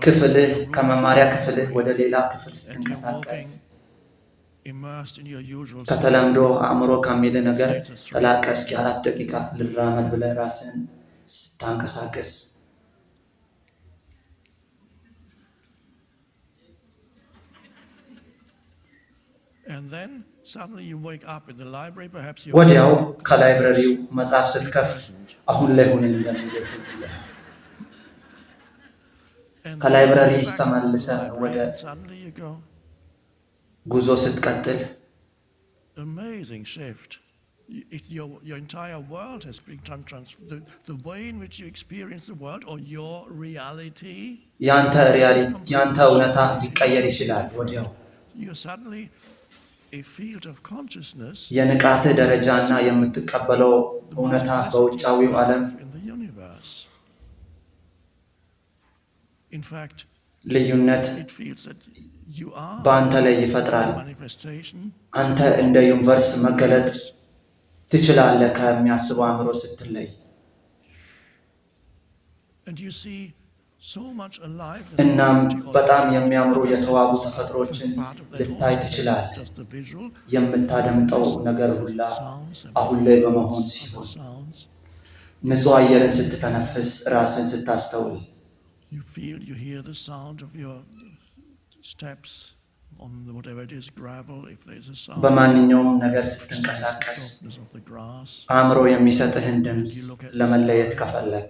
ክፍልህ ከመማሪያ ክፍልህ ወደ ሌላ ክፍል ስትንቀሳቀስ ከተለምዶ አእምሮ ከሚል ነገር ተላቀስ እስኪ 4 ደቂቃ ልራመድ ብለህ ራስን ስታንቀሳቀስ ወዲያው ከላይብረሪው መጽሐፍ ስትከፍት አሁን ላይ ሆነ እንደሚለው ትዝ ይልሃል። ከላይብረሪ ተመልሰህ ወደ ጉዞ ስትቀጥል amazing shift. Your entire world has been transformed. The way in which you experience the world or your reality. ያንተ እውነታ ሊቀየር ይችላል ወዲያው። You're suddenly a field of consciousness. የንቃት ደረጃና የምትቀበለው እውነታ በውጫዊው ዓለም in fact ልዩነት በአንተ ላይ ይፈጥራል። አንተ እንደ ዩኒቨርስ መገለጥ ትችላለህ ከሚያስበው አእምሮ ስትለይ። እናም በጣም የሚያምሩ የተዋቡ ተፈጥሮችን ልታይ ትችላለህ። የምታደምጠው ነገር ሁላ አሁን ላይ በመሆን ሲሆን ንጹህ አየርን ስትተነፍስ ራስን ስታስተውል you feel, you hear the sound of your steps on whatever it is, gravel, if there's a sound. በማንኛውም ነገር ስትንቀሳቀስ አእምሮ የሚሰጥህን ድምፅ ለመለየት ከፈለክ